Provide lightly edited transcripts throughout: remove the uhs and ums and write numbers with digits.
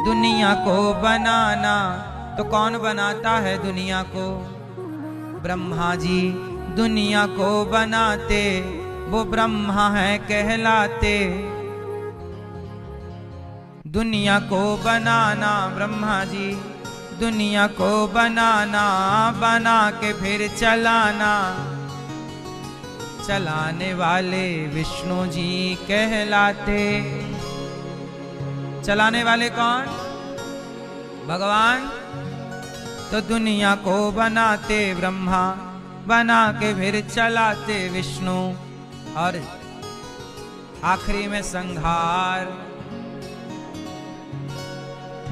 दुनिया को बनाना। तो कौन बनाता है दुनिया को? ब्रह्मा जी दुनिया को बनाते, वो ब्रह्मा है कहलाते। दुनिया को बनाना ब्रह्मा जी, दुनिया को बनाना, बना के फिर चलाना, चलाने वाले विष्णु जी कहलाते। चलाने वाले कौन? भगवान। तो दुनिया को बनाते ब्रह्मा, बना के फिर चलाते विष्णु, और आखिरी में संहार।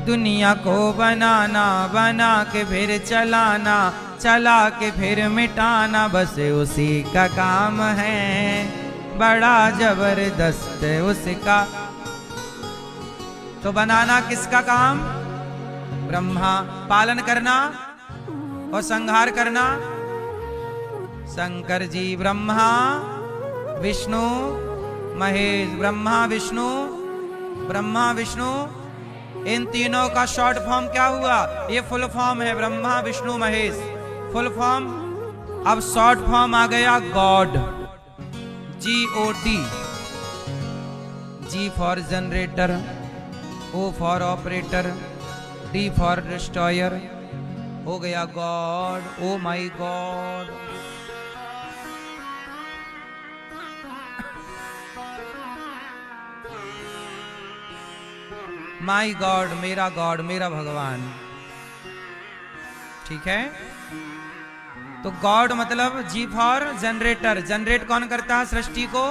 दुनिया को बनाना, बना के फिर चलाना, चला के फिर मिटाना, बस उसी का काम है, बड़ा जबरदस्त उसका। तो बनाना किसका काम? ब्रह्मा। पालन करना और संहार करना शंकर जी। ब्रह्मा विष्णु महेश, ब्रह्मा विष्णु, ब्रह्मा विष्णु, इन तीनों का शॉर्ट फॉर्म क्या हुआ? ये फुल फॉर्म है ब्रह्मा विष्णु महेश, फुल फॉर्म। अब शॉर्ट फॉर्म आ गया God, GOD। G for generator, O for operator, D for destroyer, हो गया गॉड। ओ माई गॉड। माई गॉड, मेरा गॉड, मेरा भगवान। ठीक है। तो गॉड मतलब जी फॉर जनरेटर। जनरेट कौन करता है सृष्टि को?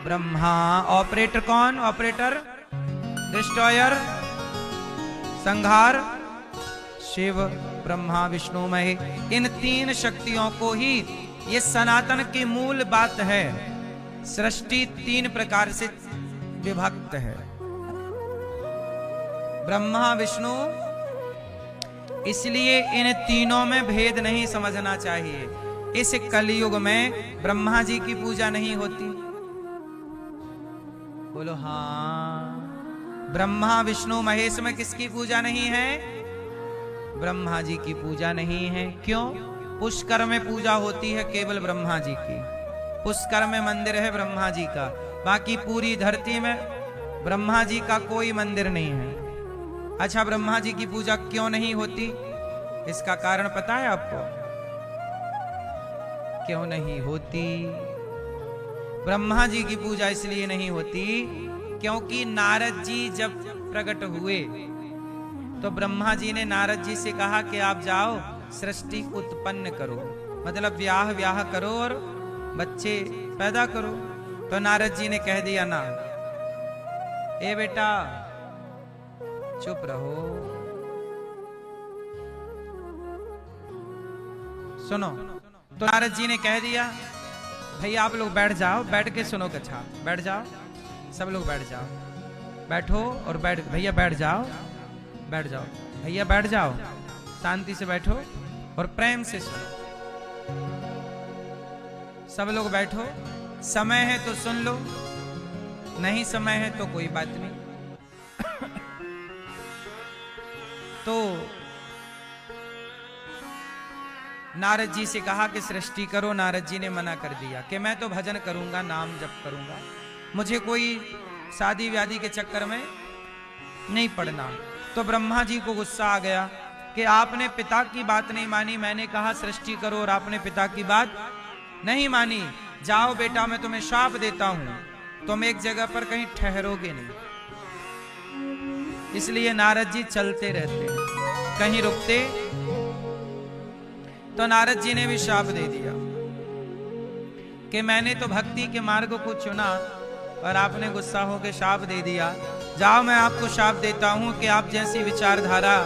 ब्रह्मा। ऑपरेटर कौन? ऑपरेटर। डिस्ट्रॉयर, संहार, शिव। ब्रह्मा विष्णु महेश, इन तीन शक्तियों को ही, ये सनातन की मूल बात है। सृष्टि तीन प्रकार से विभक्त है, ब्रह्मा विष्णु। इसलिए इन तीनों में भेद नहीं समझना चाहिए। इस कलयुग में ब्रह्मा जी की पूजा नहीं होती। बोलो हाँ। ब्रह्मा विष्णु महेश में किसकी पूजा नहीं है? ब्रह्मा जी की पूजा नहीं है। क्यों? पुष्कर में पूजा होती है केवल ब्रह्मा जी की। पुष्कर में मंदिर है ब्रह्मा जी का, बाकी पूरी धरती में ब्रह्मा जी का कोई मंदिर नहीं है। अच्छा, ब्रह्मा जी की पूजा क्यों नहीं होती? इसका कारण पता है आपको? क्यों नहीं होती? ब्रह्मा जी की पूजा इसलिए नहीं होती क्योंकि नारद जी जब प्रकट हुए तो ब्रह्मा जी ने नारद जी से कहा कि आप जाओ सृष्टि उत्पन्न करो, मतलब ब्याह करो और बच्चे पैदा करो। तो नारद जी ने कह दिया ना, ए बेटा चुप रहो, सुनो। तो नारद जी ने कह दिया, भैया आप लोग बैठ जाओ, बैठ के सुनो कथा, बैठ जाओ, सब लोग बैठ जाओ, बैठो और भैया बैठ जाओ, बैठ जाओ भैया, बैठ जाओ, शांति से बैठो और प्रेम से सुनो। सब लोग बैठो, समय है तो सुन लो, नहीं समय है तो कोई बात नहीं। तो नारद जी से कहा कि सृष्टि करो। नारद जी ने मना कर दिया कि मैं तो भजन करूंगा, नाम जप करूंगा, मुझे कोई शादी व्यादी के चक्कर में नहीं पड़ना। तो ब्रह्मा जी को गुस्सा आ गया कि आपने पिता की बात नहीं मानी, मैंने कहा सृष्टि करो और आपने पिता की बात नहीं मानी। जाओ बेटा, मैं तुम्हें शाप देता हूं, तुम एक जगह पर कहीं ठहरोगे नहीं। इसलिए नारद जी चलते रहते, कहीं रुकते। तो नारद जी ने भी शाप दे दिया कि मैंने तो भक्ति के मार्ग को चुना और आपने गुस्सा होकर शाप दे दिया। जाओ, मैं आपको शाप देता हूं कि आप जैसी विचारधारा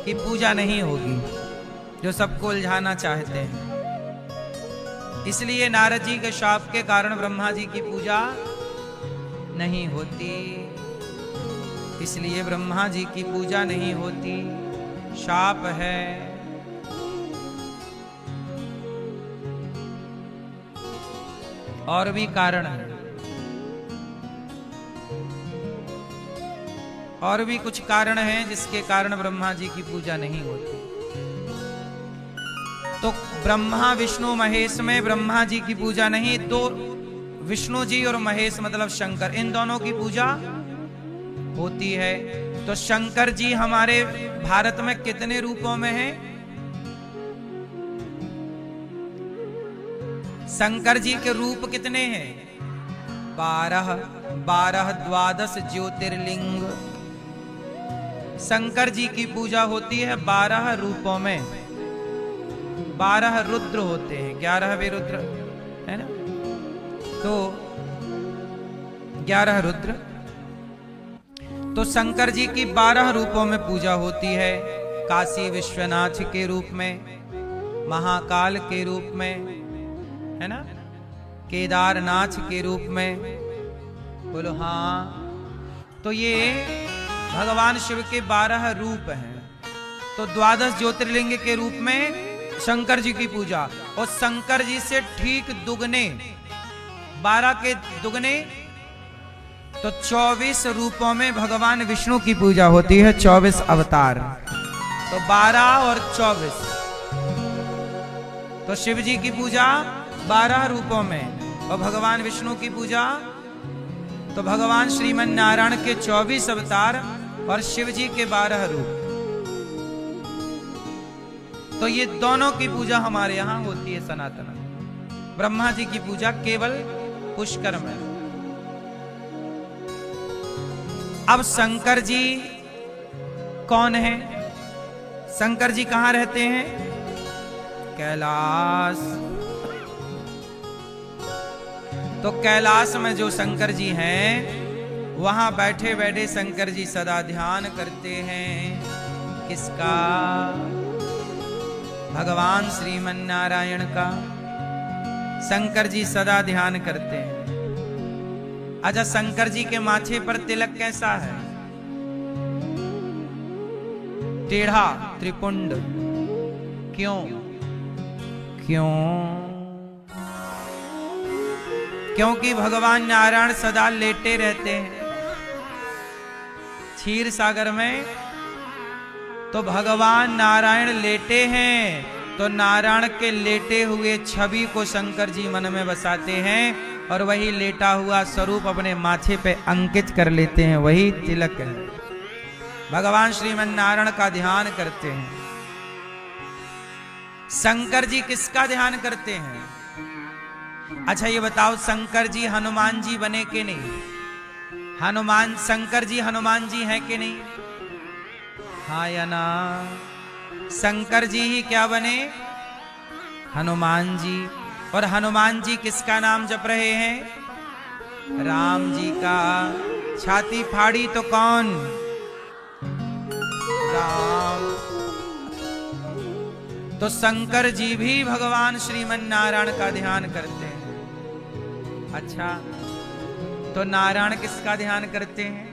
की पूजा नहीं होगी जो सबको उलझाना चाहते हैं। इसलिए नारद जी के शाप के कारण ब्रह्मा जी की पूजा नहीं होती। इसलिए ब्रह्मा जी की पूजा नहीं होती, शाप है। और भी कारण है, और भी कुछ कारण हैं जिसके कारण ब्रह्मा जी की पूजा नहीं होती। तो ब्रह्मा विष्णु महेश में ब्रह्मा जी की पूजा नहीं, तो विष्णु जी और महेश मतलब शंकर, इन दोनों की पूजा होती है। तो शंकर जी हमारे भारत में कितने रूपों में हैं? शंकर जी के रूप कितने हैं? 12 द्वादश ज्योतिर्लिंग। शंकर जी की पूजा होती है 12 रूपों में। 12 रुद्र होते हैं, 11वें रुद्र है ना, तो 11 रुद्र। तो शंकर जी की 12 रूपों में पूजा होती है। काशी विश्वनाथ के रूप में, महाकाल के रूप में, है ना, केदारनाथ के रूप में। बोलो हाँ। तो ये भगवान शिव के 12 रूप हैं। तो 12 ज्योतिर्लिंग के रूप में शंकर जी की पूजा, और शंकर जी से ठीक दुगने, 12 के दुगने तो 24 रूपों में भगवान विष्णु की पूजा होती है। 24 अवतार, तो 12 और 24। तो शिव जी की पूजा 12 रूपों में, और भगवान विष्णु की पूजा, तो भगवान श्रीमन नारायण के 24 अवतार और शिव जी के 12 रूप। तो ये दोनों की पूजा हमारे यहां होती है सनातन में। ब्रह्मा जी की पूजा केवल पुष्कर में। अब शंकर जी कौन है? शंकर जी कहां रहते हैं? कैलाश। तो कैलाश में जो शंकर जी हैं, वहां बैठे बैठे शंकर जी सदा ध्यान करते हैं। किसका? भगवान श्रीमन नारायण का। शंकर जी सदा ध्यान करते हैं। अच्छा, शंकर जी के माथे पर तिलक कैसा है? टेढ़ा, त्रिपुंड। क्यों? क्योंकि भगवान नारायण सदा लेटे रहते हैं क्षीर सागर में। तो भगवान नारायण लेटे हैं, तो नारायण के लेटे हुए छवि को शंकर जी मन में बसाते हैं, और वही लेटा हुआ स्वरूप अपने माथे पे अंकित कर लेते हैं। वही तिलक है। भगवान श्रीमन नारायण का ध्यान करते हैं। शंकर जी किसका ध्यान करते हैं? अच्छा ये बताओ, शंकर जी हनुमान जी बने कि नहीं? हनुमान, शंकर जी हनुमान जी हैं कि नहीं? हाँ या ना? शंकर जी ही क्या बने? हनुमान जी। और हनुमान जी किसका नाम जप रहे हैं? राम जी का। छाती फाड़ी तो कौन? राम। तो शंकर जी भी भगवान श्रीमन नारायण का ध्यान करते हैं। अच्छा, तो नारायण किसका ध्यान करते हैं?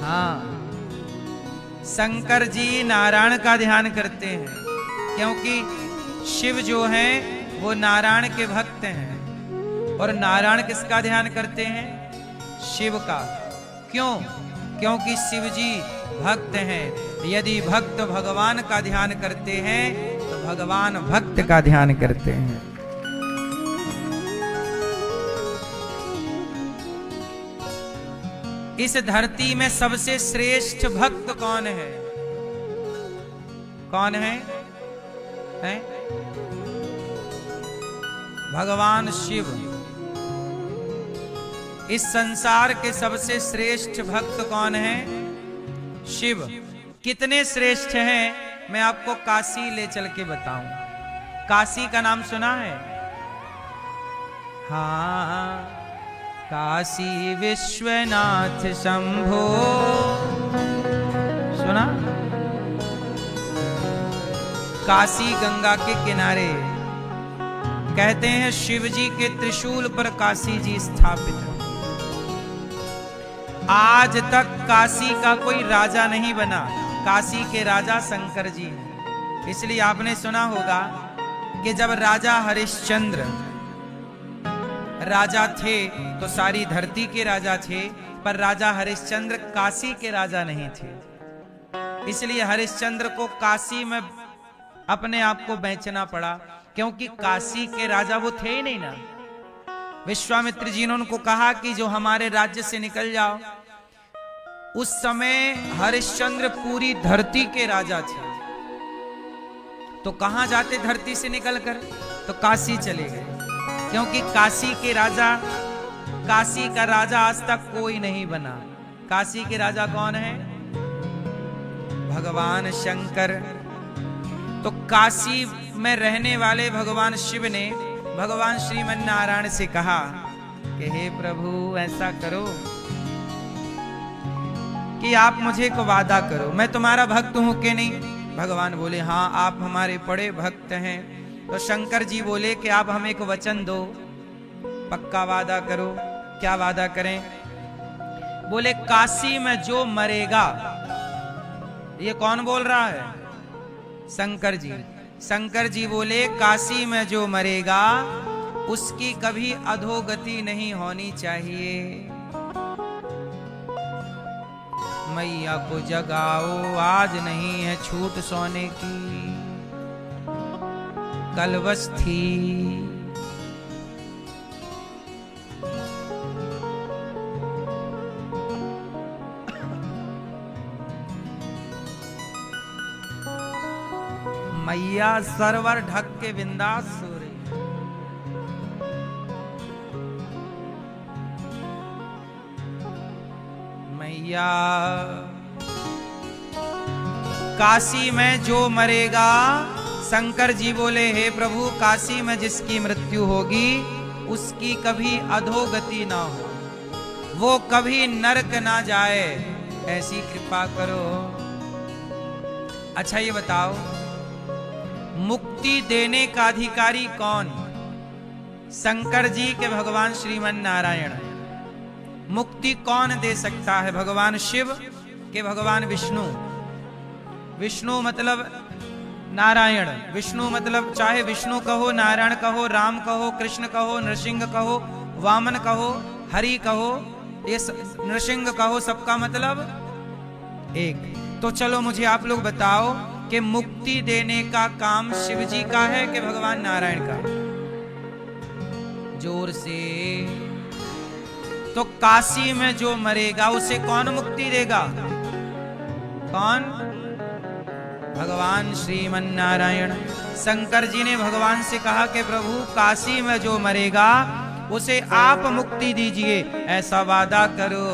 हाँ, शंकर जी नारायण का ध्यान करते हैं, क्योंकि शिव जो हैं वो नारायण के भक्त हैं, और नारायण किसका ध्यान करते हैं? शिव का। क्यों? क्योंकि शिव जी भक्त हैं। यदि भक्त भगवान का ध्यान करते हैं, तो भगवान भक्त का ध्यान करते हैं। इस धरती में सबसे श्रेष्ठ भक्त कौन है? कौन है? हैं? भगवान शिव। इस संसार के सबसे श्रेष्ठ भक्त कौन है? शिव। कितने श्रेष्ठ हैं, मैं आपको काशी ले चल के बताऊं। काशी का नाम सुना है? हाँ, काशी विश्वनाथ शंभो। सुना? काशी गंगा के किनारे। कहते हैं शिव जी के त्रिशूल पर काशी जी स्थापित है। आज तक काशी का कोई राजा नहीं बना। काशी के राजा शंकर जी हैं। इसलिए आपने सुना होगा कि जब राजा हरिश्चंद्र राजा थे, तो सारी धरती के राजा थे, पर राजा हरिश्चंद्र काशी के राजा नहीं थे, इसलिए हरिश्चंद्र को काशी में अपने आप को बेचना पड़ा, क्योंकि काशी के राजा वो थे ही नहीं ना। विश्वामित्र जी ने उनको कहा कि जो हमारे राज्य से निकल जाओ। उस समय हरिश्चंद्र पूरी धरती के राजा थे, तो कहां जाते धरती से निकलकर? तो काशी चले गए, क्योंकि काशी के राजा, काशी का राजा आज तक कोई नहीं बना। काशी के राजा कौन है? भगवान शंकर। तो काशी में रहने वाले भगवान शिव ने भगवान श्रीमन नारायण से कहा कि हे प्रभु ऐसा करो कि आप मुझे को वादा करो, मैं तुम्हारा भक्त हूं कि नहीं? भगवान बोले हाँ आप हमारे बड़े भक्त हैं। तो शंकर जी बोले कि आप हमें को वचन दो, पक्का वादा करो। क्या वादा करें? बोले काशी में जो मरेगा। ये कौन बोल रहा है? शंकर जी। शंकर जी बोले काशी में जो मरेगा उसकी कभी अधोगति नहीं होनी चाहिए। मैया को जगाओ, आज नहीं है छूट सोने की, कल बस थी। मैया सरवर ढक के बिंदास सो रही। मैया काशी में जो मरेगा, शंकर जी बोले हे प्रभु काशी में जिसकी मृत्यु होगी उसकी कभी अधोगति ना हो, वो कभी नरक ना जाए, ऐसी कृपा करो। अच्छा ये बताओ मुक्ति देने का अधिकारी कौन? शंकर जी के भगवान श्रीमन नारायण। मुक्ति कौन दे सकता है? भगवान शिव के भगवान विष्णु। विष्णु मतलब नारायण, विष्णु मतलब चाहे विष्णु कहो, नारायण कहो, राम कहो, कृष्ण कहो, नृसिंह कहो, वामन कहो, हरि कहो, ये नृसिंह कहो, सबका मतलब एक। तो चलो मुझे आप लोग बताओ कि मुक्ति देने का काम शिव जी का है कि भगवान नारायण का? जोर से। तो काशी में जो मरेगा उसे कौन मुक्ति देगा? कौन? भगवान श्रीमन नारायण। शंकर जी ने भगवान से कहा कि प्रभु काशी में जो मरेगा उसे आप मुक्ति दीजिए, ऐसा वादा करो।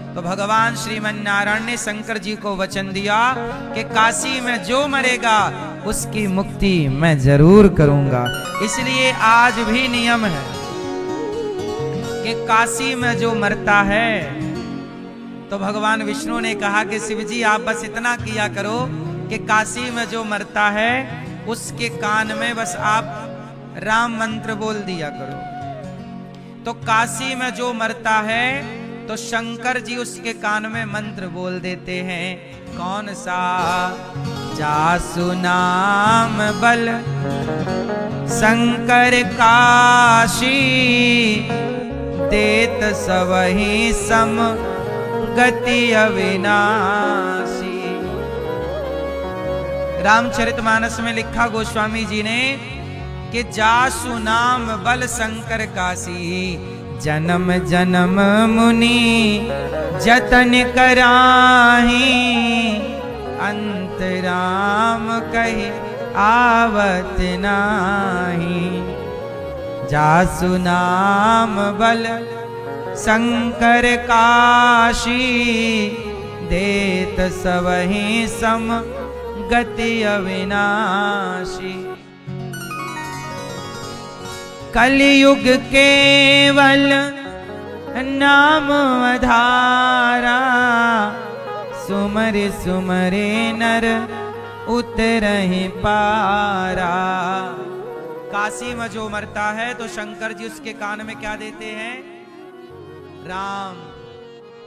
तो भगवान श्रीमन नारायण ने शंकर जी को वचन दिया कि काशी में जो मरेगा उसकी मुक्ति मैं जरूर करूंगा। इसलिए आज भी नियम है कि काशी में जो मरता है, तो भगवान विष्णु ने कहा कि शिव जी आप बस इतना किया करो कि काशी में जो मरता है उसके कान में बस आप राम मंत्र बोल दिया करो। तो काशी में जो मरता है तो शंकर जी उसके कान में मंत्र बोल देते हैं। कौन सा? जासु नाम बल शंकर काशी, देत सबहि सम गति अविनाशी। रामचरितमानस में लिखा गोस्वामी जी ने कि जासु नाम बल शंकर काशी, जन्म जन्म मुनि जतन कराही, अंतराम कहे आवत नाही। जासु नाम बल शंकर काशी, देत सबहि सम गति अविनाशी। कलयुग केवल नाम आधारा, सुमर सुमरे नर उतरहि पारा। काशी में जो मरता है तो शंकर जी उसके कान में क्या देते हैं? राम।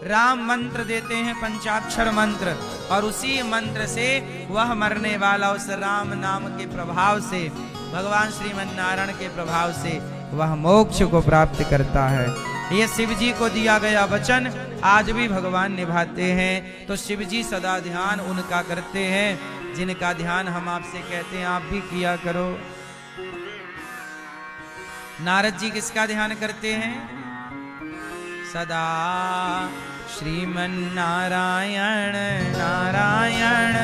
राम मंत्र देते हैं, पंचाक्षर मंत्र, और उसी मंत्र से वह मरने वाला उस राम नाम के प्रभाव से, भगवान श्रीमन नारायण के प्रभाव से वह मोक्ष को प्राप्त करता है। यह शिव जी को दिया गया वचन आज भी भगवान निभाते हैं। तो शिव जी सदा ध्यान उनका करते हैं जिनका ध्यान हम आपसे कहते हैं आप भी किया करो। नारद जी किसका ध्यान करते हैं? सदा श्रीमन नारायण नारायण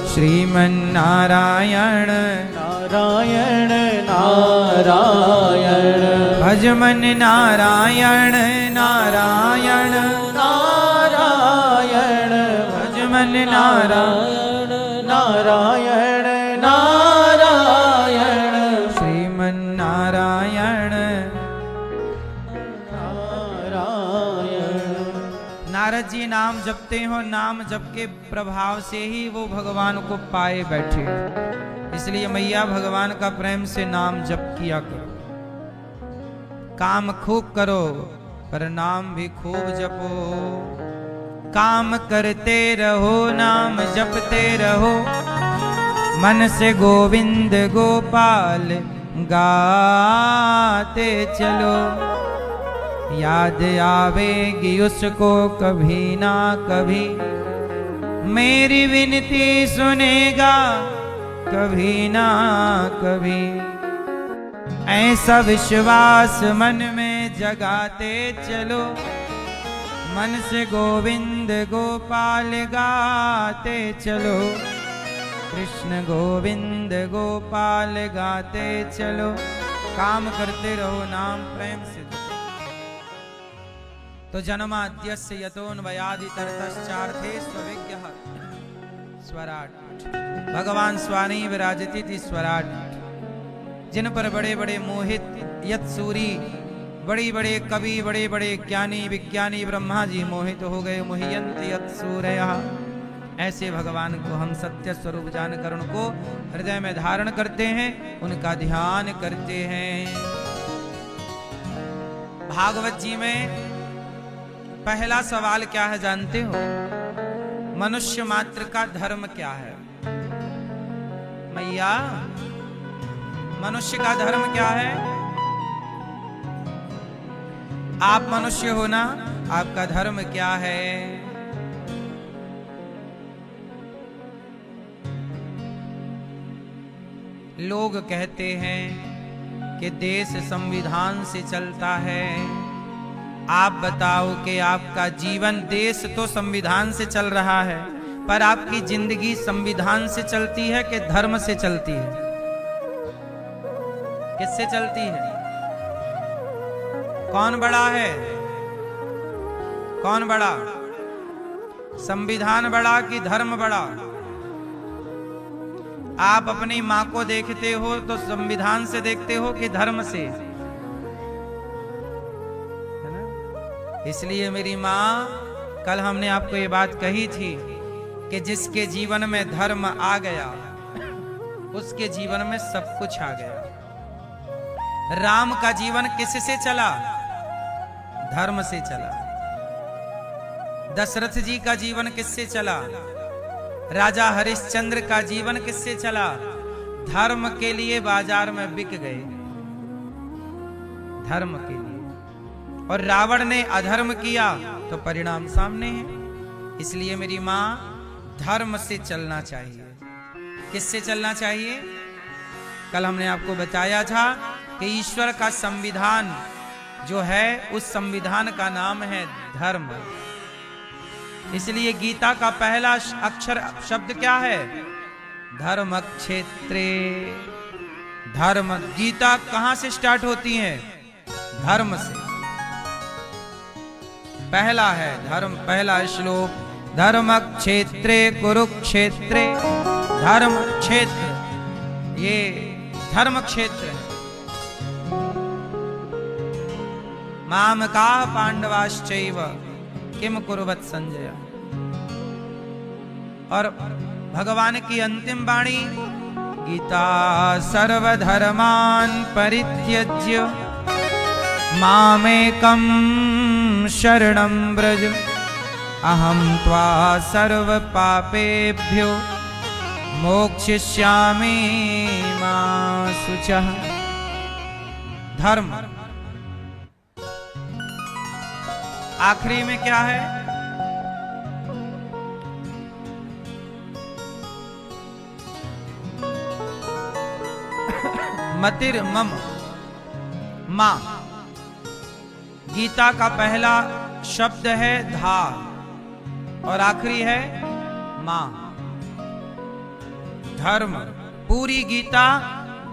श्रीमन नारायण नारायण नारायण भजमन नारायण नारायण नारायण भजमन नारायण नारायण नारायण श्रीमन नारायण नारायण। नारद जी नाम जपते हो, नाम जप के प्रभाव से ही वो भगवान को पाए बैठे। इसलिए मैया भगवान का प्रेम से नाम जप किया करो। काम खूब करो पर नाम भी खूब जपो। काम करते रहो नाम जपते रहो, मन से गोविंद गोपाल गाते चलो। याद आवेगी उसको कभी ना कभी, मेरी विनती सुनेगा कभी ना कभी। ऐसा विश्वास मन में जगाते चलो, मन से गोविंद गोपाल गाते चलो। कृष्ण गोविंद गोपाल गाते चलो। काम करते रहो नाम प्रेम से। तो जन्माद्यस्य यतोऽन्वयादितरतश्चार्थे स्वविज्ञः स्वराट। भगवान स्वामी विराजति थी स्वराट, जिन पर बड़े बड़े मोहित यत्सूरी, बड़ी बड़े कवि, बड़े बड़े ज्ञानी विज्ञानी ब्रह्मा जी मोहित हो गए। मुह्यन्ति यत्सूरयः। ऐसे भगवान को हम सत्य स्वरूप जानकर उनको हृदय में धारण करते हैं, उनका ध्यान करते हैं। भागवत जी में पहला सवाल क्या है जानते हो? मनुष्य मात्र का धर्म क्या है? मैया मनुष्य का धर्म क्या है? आप मनुष्य हो ना, आपका धर्म क्या है? लोग कहते हैं कि देश संविधान से चलता है। आप बताओ कि आपका जीवन, देश तो संविधान से चल रहा है, पर आपकी जिंदगी संविधान से चलती है कि धर्म से चलती है? किससे चलती है? कौन बड़ा है? कौन बड़ा? संविधान बड़ा कि धर्म बड़ा? आप अपनी मां को देखते हो तो संविधान से देखते हो कि धर्म से? इसलिए मेरी मां, कल हमने आपको ये बात कही थी कि जिसके जीवन में धर्म आ गया उसके जीवन में सब कुछ आ गया। राम का जीवन किससे चला? धर्म से चला। दशरथ जी का जीवन किससे चला? राजा हरिश्चंद्र का जीवन किससे चला? धर्म के लिए बाजार में बिक गए, धर्म के लिए। और रावण ने अधर्म किया तो परिणाम सामने है। इसलिए मेरी मां, धर्म से चलना चाहिए। किससे चलना चाहिए? कल हमने आपको बताया था कि ईश्वर का संविधान जो है, उस संविधान का नाम है धर्म। इसलिए गीता का पहला अक्षर शब्द क्या है? धर्म क्षेत्रे। धर्म, गीता कहां से स्टार्ट होती है? धर्म से। पहला है धर्म, पहला श्लोक, धर्म क्षेत्रे कुरुक्षेत्रे। धर्म क्षेत्र, ये धर्म क्षेत्र है। मामका पांडवाश्चैव किम कुर्वत संजय। और भगवान की अंतिम वाणी, गीता सर्वधर्मान् परित्यज्य मामेकं शरणं व्रज अहं त्वा सर्व पापेभ्यो मोक्षयिष्यामि मा शुचः। धर्म, आखिरी में क्या है? मतिर मम मां। गीता का पहला शब्द है धा और आखिरी है मां। धर्म, पूरी गीता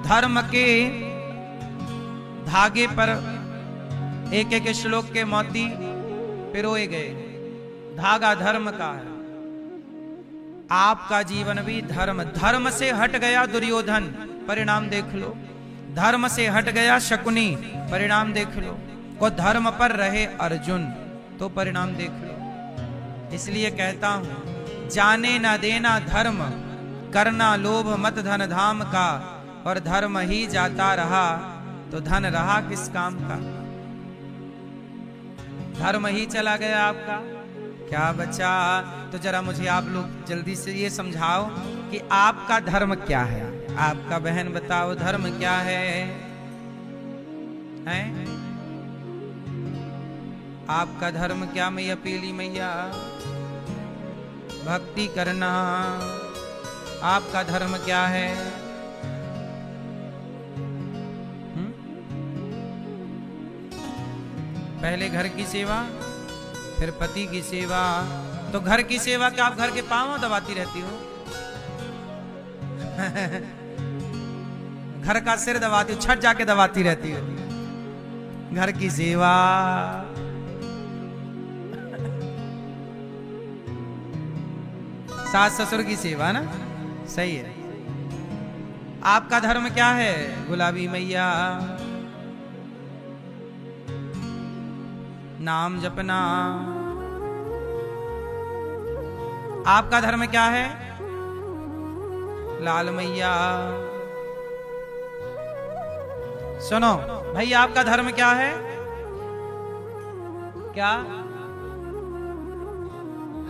धर्म के धागे पर एक एक श्लोक के मोती पिरोए गए। धागा धर्म का है। आपका जीवन भी धर्म, धर्म से हट गया दुर्योधन, परिणाम देख लो। धर्म से हट गया शकुनी, परिणाम देख लो। को धर्म पर रहे अर्जुन, तो परिणाम देख लो। इसलिए कहता हूं, जाने ना देना धर्म, करना लोभ मत धन धाम का, और धर्म ही जाता रहा तो धन रहा किस काम का। धर्म ही चला गया आपका, क्या बचा? तो जरा मुझे आप लोग जल्दी से ये समझाओ कि आपका धर्म क्या है। आपका बहन बताओ धर्म क्या है? हैं? आपका धर्म क्या मैया पीली मैया? भक्ति करना। आपका धर्म क्या है? पहले घर की सेवा, फिर पति की सेवा। तो घर की सेवा क्या आप घर के पांव दबाती रहती हो? घर का सिर दबाती हो, छत जाके दबाती रहती हो। घर की सेवा। सास ससुर की सेवा ना, सही है। आपका धर्म क्या है गुलाबी मैया? नाम जपना। आपका धर्म क्या है लाल मैया? सुनो भाई, आपका धर्म क्या है? क्या?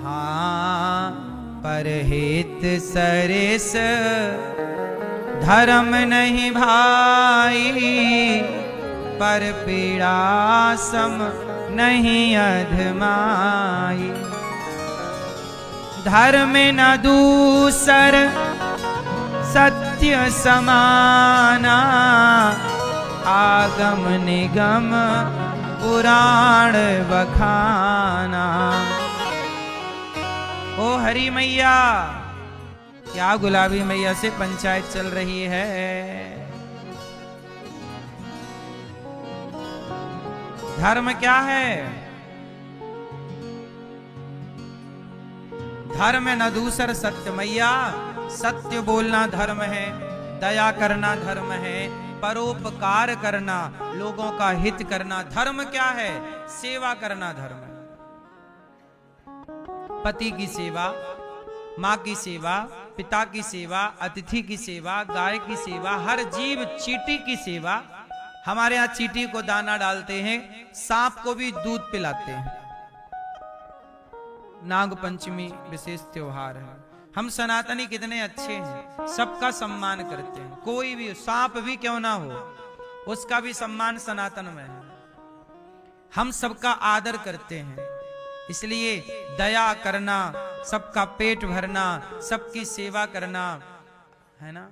हाँ, परहित सरिस धर्म नहीं भाई, पर पीड़ा सम नहीं अधमाई। धर्म न दूसर सत्य समाना, आगम निगम पुराण बखाना। ओ हरी मैया, क्या गुलाबी मैया से पंचायत चल रही है? धर्म क्या है? धर्म न दूसर सत्य मैया। सत्य बोलना धर्म है, दया करना धर्म है, परोपकार करना, लोगों का हित करना धर्म क्या है? सेवा करना धर्म है। पति की सेवा, माँ की सेवा, पिता की सेवा, अतिथि की सेवा, गाय की सेवा, हर जीव, चींटी की सेवा। हमारे यहाँ चींटी को दाना डालते हैं, सांप को भी दूध पिलाते हैं। नाग पंचमी विशेष त्योहार है। हम सनातनी कितने अच्छे हैं, सबका सम्मान करते हैं। कोई भी सांप भी क्यों ना हो, उसका भी सम्मान सनातन में है। हम सबका आदर करते हैं। इसलिए दया करना, सबका पेट भरना, सबकी सेवा करना, है ना,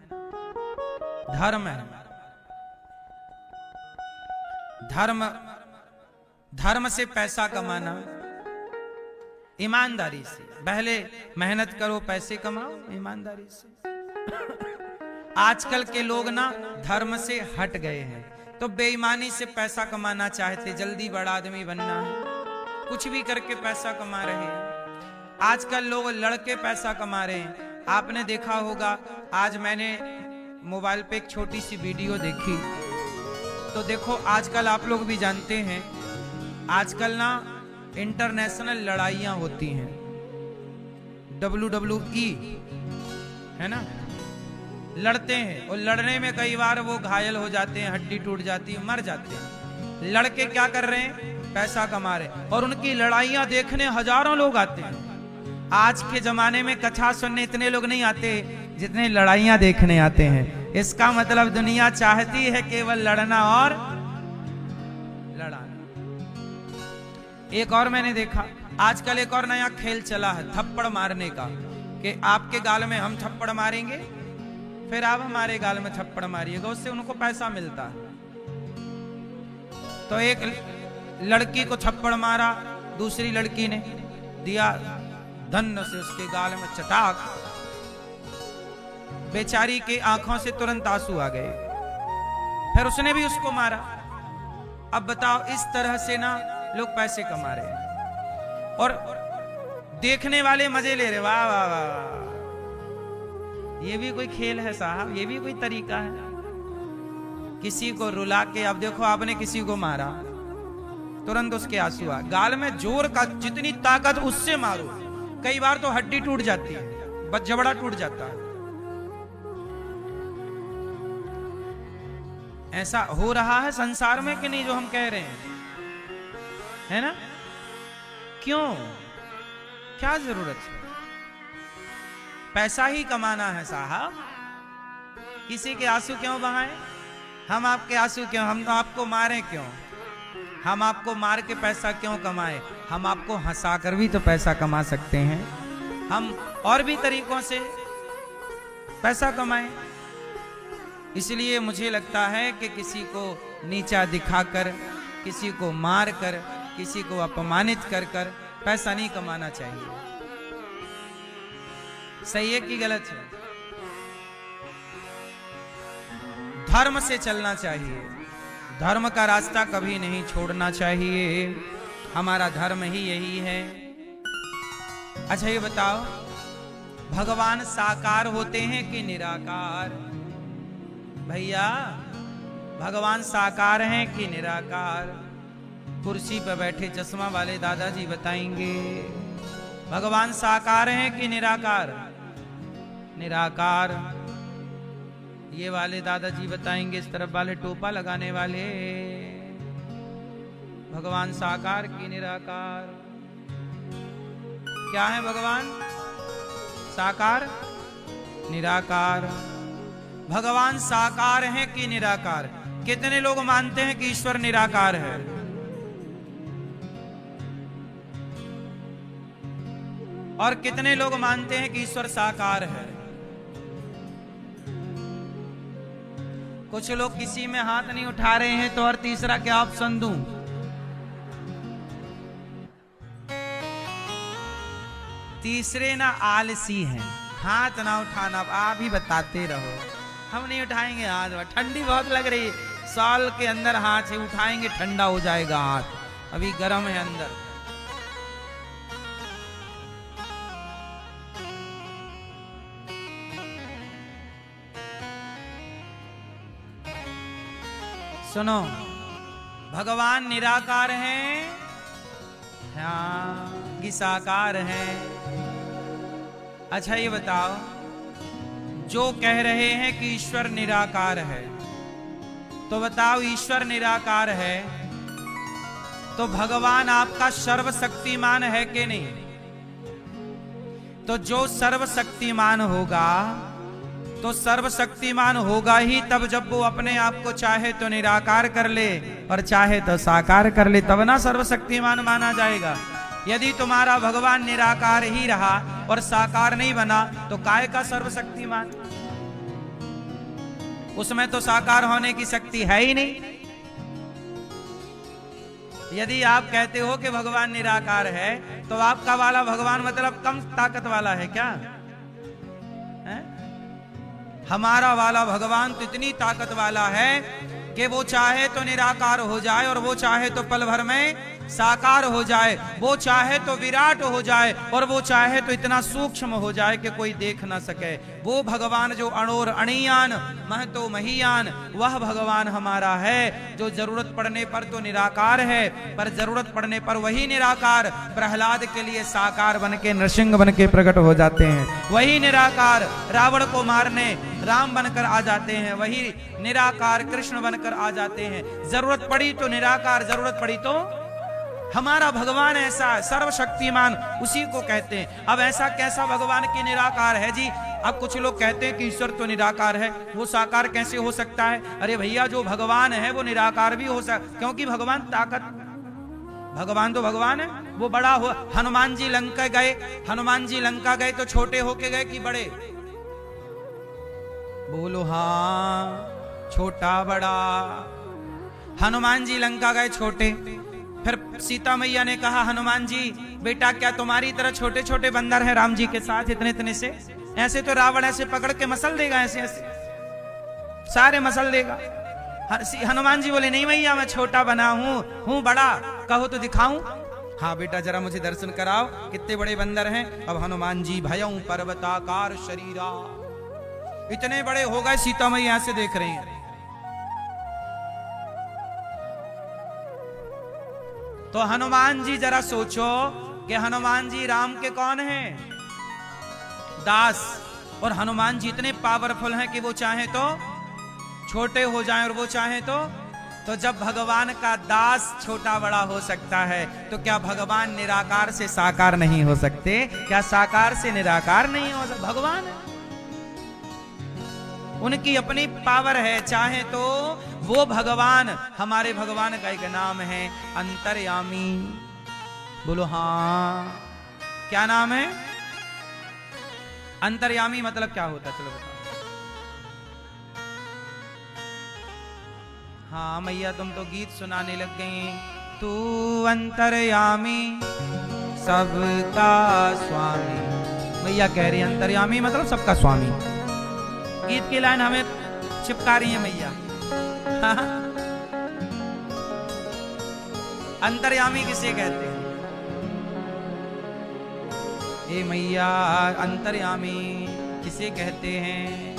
धर्म है। धर्म से पैसा कमाना, ईमानदारी से। पहले मेहनत करो, पैसे कमाओ ईमानदारी से। आजकल के लोग ना धर्म से हट गए हैं, तो बेईमानी से पैसा कमाना चाहते, जल्दी बड़ा आदमी बनना है, कुछ भी करके पैसा कमा रहे हैं। आजकल लोग लड़के पैसा कमा रहे हैं। आपने देखा होगा, आज मैंने मोबाइल पे एक छोटी सी वीडियो देखी, तो देखो आजकल आप लोग भी जानते हैं, आजकल ना इंटरनेशनल लड़ाइयां होती हैं, WWE, है ना, लड़ते हैं। और लड़ने में कई बार वो घायल हो जाते हैं, हड्डी टूट जाती है, मर जाते हैं। लड़के क्या कर रहे हैं? पैसा कमा रहे हैं, और उनकी लड़ाइयां देखने हजारों लोग आते हैं। आज के जमाने में कथा सुनने इतने लोग नहीं आते जितने लड़ाइयां देखने आते हैं। इसका मतलब दुनिया चाहती है केवल लड़ना और लड़ाना। एक और मैंने देखा, आजकल एक और नया खेल चला है थप्पड़ मारने का, कि आपके गाल में हम थप्पड़ मारेंगे, फिर आप हमारे गाल में थप्पड़ मारिएगा, उससे उनको पैसा मिलता है। तो एक लड़की को थप्पड़ मारा, दूसरी लड़की ने दिया धन से उसके गाल में चटाक, बेचारी के आंखों से तुरंत आंसू आ गए, फिर उसने भी उसको मारा। अब बताओ, इस तरह से ना लोग पैसे कमा रहे हैं और देखने वाले मजे ले रहे। वाह वाह वाह वाह, ये भी कोई खेल है साहब, ये भी कोई तरीका है? किसी को रुला के, अब देखो आपने किसी को मारा, तुरंत उसके आंसू आ, गाल में जोर का जितनी ताकत उससे मारो, कई बार तो हड्डी टूट जाती है, बस जबड़ा टूट जाता है। ऐसा हो रहा है संसार में कि नहीं जो हम कह रहे हैं, है ना? क्यों, क्या जरूरत है? पैसा ही कमाना है साहब, किसी के आंसू क्यों बहाएं? हम आपके आंसू क्यों, हम तो आपको मारें क्यों? हम आपको मार के पैसा क्यों कमाएं? हम आपको हंसाकर भी तो पैसा कमा सकते हैं, हम और भी तरीकों से पैसा कमाएं। इसलिए मुझे लगता है कि किसी को नीचा दिखाकर, किसी को मार कर, किसी को अपमानित कर कर पैसा नहीं कमाना चाहिए। सही है कि गलत है? धर्म से चलना चाहिए, धर्म का रास्ता कभी नहीं छोड़ना चाहिए, हमारा धर्म ही यही है। अच्छा ये बताओ, भगवान साकार होते हैं कि निराकार? भैया, भगवान साकार हैं कि निराकार? कुर्सी पर बैठे चश्मा वाले दादाजी बताएंगे, भगवान साकार हैं कि निराकार? निराकार। ये वाले दादाजी बताएंगे, इस तरफ वाले टोपा लगाने वाले, भगवान साकार कि निराकार? क्या है भगवान? साकार, निराकार। भगवान साकार है कि निराकार? कितने लोग मानते हैं कि ईश्वर निराकार है? और कितने लोग मानते हैं कि ईश्वर साकार है? कुछ लोग किसी में हाथ नहीं उठा रहे हैं, तो और तीसरा क्या ऑप्शन दूं? तीसरे ना आलसी हैं, हाथ ना उठाना, आप ही बताते रहो, हम नहीं उठाएंगे हाथ, ठंडी बहुत लग रही है, साल के अंदर हाथ से उठाएंगे ठंडा हो जाएगा हाथ, अभी गर्म है अंदर। सुनो, भगवान निराकार हैं, हाँ कि साकार हैं? अच्छा ये बताओ, जो कह रहे हैं कि ईश्वर निराकार है, तो बताओ ईश्वर निराकार है तो भगवान आपका सर्वशक्तिमान है कि नहीं? तो जो सर्वशक्तिमान होगा तो सर्वशक्तिमान होगा ही तब जब वो अपने आप को चाहे तो निराकार कर ले और चाहे तो साकार कर ले, तब ना सर्वशक्तिमान माना जाएगा। यदि तुम्हारा भगवान निराकार ही रहा और साकार नहीं बना तो काय का सर्वशक्तिमान? उसमें तो साकार होने की शक्ति है ही नहीं। यदि आप कहते हो कि भगवान निराकार है तो आपका वाला भगवान मतलब कम ताकत वाला है क्या? है? हमारा वाला भगवान तो इतनी ताकत वाला है कि वो चाहे तो निराकार हो जाए और वो चाहे तो पल भर में साकार हो जाए, वो चाहे तो विराट हो जाए और वो चाहे तो इतना सूक्ष्म हो जाए कि कोई देख ना सके। वो भगवान जो अणोर अणियान महतो महीयान, वह भगवान हमारा है जो जरूरत पड़ने पर तो निराकार है, पर जरूरत पड़ने पर वही निराकार प्रहलाद के लिए साकार बनके नृसिंह बनके प्रकट हो जाते हैं। वही निराकार रावण को मारने राम बनकर आ जाते हैं, वही निराकार कृष्ण बनकर आ जाते हैं। जरूरत पड़ी तो निराकार, जरूरत पड़ी तो हमारा भगवान ऐसा सर्वशक्तिमान, उसी को कहते हैं। अब ऐसा कैसा भगवान की निराकार है जी? अब कुछ लोग कहते हैं कि ईश्वर तो निराकार है, वो साकार कैसे हो सकता है? अरे भैया, जो भगवान है वो निराकार भी हो सकता, क्योंकि भगवान ताकत भगवान तो भगवान है, वो बड़ा हो। हनुमान जी लंका गए, हनुमान जी लंका गए तो छोटे होके गए कि बड़े? बोलो हाँ, छोटा बड़ा। हनुमान जी लंका गए छोटे। फिर सीता मैया ने कहा, हनुमान जी बेटा क्या तुम्हारी तरह छोटे छोटे बंदर हैं राम जी के साथ इतने इतने से? ऐसे तो रावण ऐसे पकड़ के मसल देगा, ऐसे ऐसे सारे मसल देगा। हनुमान जी बोले, नहीं मैया मैं छोटा बना हूं बड़ा, कहो तो दिखाऊं। हाँ बेटा जरा मुझे दर्शन कराओ, कितने बड़े बंदर हैं। अब हनुमान जी भयं पर्वताकार शरीरा, इतने बड़े हो गए, सीता मैया ऐसे देख रही हैं। तो हनुमान जी जरा सोचो कि हनुमान जी राम के कौन हैं? दास। और हनुमान जी इतने पावरफुल हैं कि वो चाहे तो छोटे हो जाएं और वो चाहे तो जब भगवान का दास छोटा बड़ा हो सकता है तो क्या भगवान निराकार से साकार नहीं हो सकते? क्या साकार से निराकार नहीं हो सकते? भगवान है, उनकी अपनी पावर है। चाहे तो वो भगवान, हमारे भगवान का एक नाम है अंतर्यामी। बोलो हाँ, क्या नाम है? अंतर्यामी मतलब क्या होता? चलो बताओ। हाँ मैया तुम तो गीत सुनाने लग गई। तू अंतर्यामी सबका स्वामी। मैया कह रही अंतर्यामी मतलब सबका स्वामी। गीत की लाइन हमें चिपका रही है मैया। अंतर्यामी किसे कहते हैं? ए मैया अंतर्यामी किसे कहते हैं?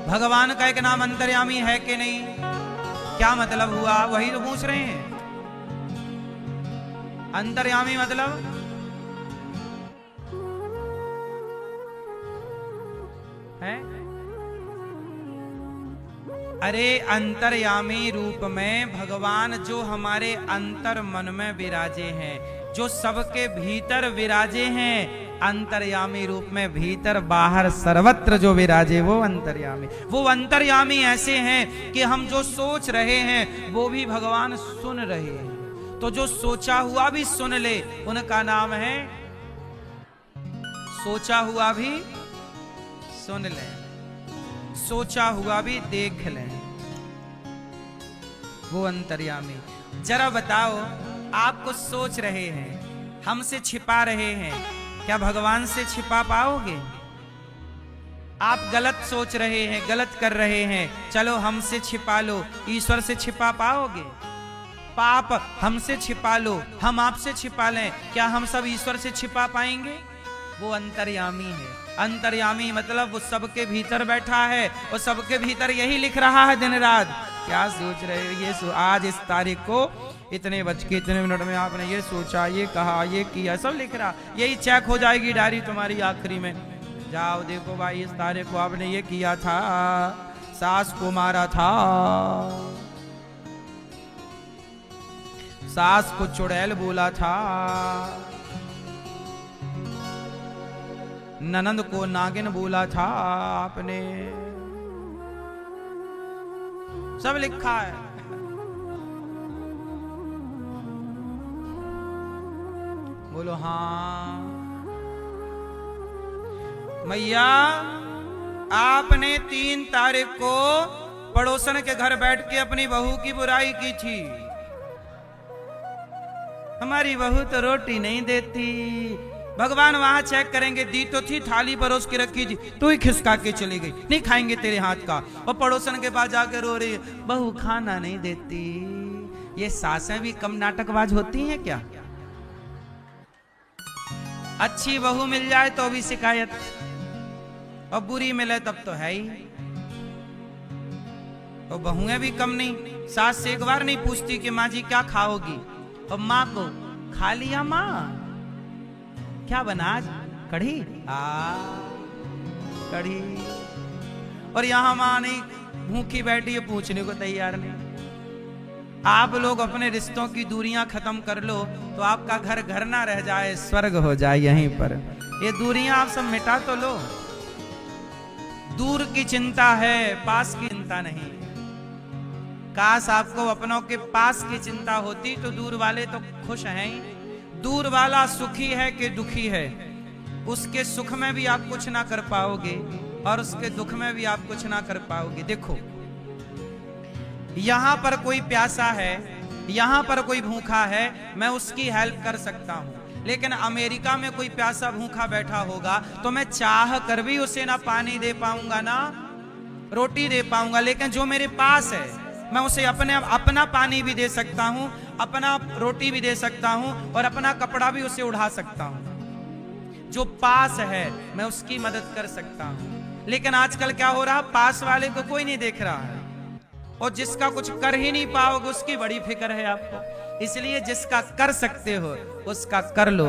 भगवान का एक नाम अंतर्यामी है कि नहीं? क्या मतलब हुआ? वही तो पूछ रहे हैं। अंतर्यामी मतलब है? अरे अंतर्यामी रूप में भगवान जो हमारे अंतर मन में विराजे हैं, जो सबके भीतर विराजे हैं, अंतर्यामी रूप में भीतर बाहर सर्वत्र जो विराजे वो अंतर्यामी। वो अंतर्यामी ऐसे हैं कि हम जो सोच रहे हैं वो भी भगवान सुन रहे हैं। तो जो सोचा हुआ भी सुन ले, उनका नाम है सोचा हुआ भी सुन लें, सोचा हुआ भी देख लें, वो अंतर्यामी। जरा बताओ, आप कुछ सोच रहे हैं, हमसे छिपा रहे हैं, क्या भगवान से छिपा पाओगे? आप गलत सोच रहे हैं, गलत कर रहे हैं, चलो हमसे छिपा लो, ईश्वर से छिपा पाओगे? पाप हमसे छिपा लो, हम आपसे छिपा लें, क्या हम सब ईश्वर से छिपा पाएंगे? वो अंतर्यामी है। अंतर्यामी मतलब वो सबके भीतर बैठा है, वो सबके भीतर यही लिख रहा है दिन रात। क्या सोच रहे हो? ये आज इस तारीख को इतने बज के इतने मिनट में आपने ये सोचा, ये कहा, ये किया, सब लिख रहा। यही चेक हो जाएगी डायरी तुम्हारी आखिरी में। जाओ देखो भाई इस तारीख को आपने ये किया था, सास को मारा था, सास को चुड़ैल बोला था, ननंद को नागिन बोला था आपने, सब लिखा है। बोलो हाँ। मैया आपने 3 तारीख को पड़ोसन के घर बैठ के अपनी बहू की बुराई की थी। हमारी बहू तो रोटी नहीं देती। भगवान वहां चेक करेंगे, दी तो थी, थाली परोस के रखी थी, तू ही खिसका के चली गई, नहीं खाएंगे तेरे हाथ का। और पड़ोसन के पास जाकर रो रही, बहू खाना नहीं देती। ये सासें भी कम नाटकबाज होती हैं क्या? अच्छी बहू मिल जाए तो भी शिकायत, और बुरी मिले तब तो है ही। और बहुएं भी कम नहीं, सास से एक बार नहीं पूछती कि माँ जी क्या खाओगी, और माँ को खा लिया माँ क्या बना आज? कढ़ी। कढ़ी। और यहां माँ नहीं भूखी बैठी है, पूछने को तैयार नहीं। आप लोग अपने रिश्तों की दूरियां खत्म कर लो तो आपका घर घर ना रह जाए, स्वर्ग हो जाए यहीं पर। ये दूरियां आप सब मिटा तो लो। दूर की चिंता है, पास की चिंता नहीं। काश आपको अपनों के पास की चिंता होती, तो दूर वाले तो खुश हैं ही। दूर वाला सुखी है कि दुखी है, उसके सुख में भी आप कुछ ना कर पाओगे और उसके दुख में भी आप कुछ ना कर पाओगे। देखो, यहां पर कोई प्यासा है, यहां पर कोई भूखा है, मैं उसकी हेल्प कर सकता हूं। लेकिन अमेरिका में कोई प्यासा भूखा बैठा होगा तो मैं चाह कर भी उसे ना पानी दे पाऊंगा ना रोटी दे पाऊंगा। लेकिन जो मेरे पास है, मैं उसे अपना पानी भी दे सकता हूं, अपना रोटी भी दे सकता हूं और अपना कपड़ा भी उसे उड़ा सकता हूं। जो पास है मैं उसकी मदद कर सकता हूं। लेकिन आजकल क्या हो रहा, पास वाले को कोई नहीं देख रहा है और जिसका कुछ कर ही नहीं पाओगे उसकी बड़ी फिक्र है आपको। इसलिए जिसका कर सकते हो उसका कर लो।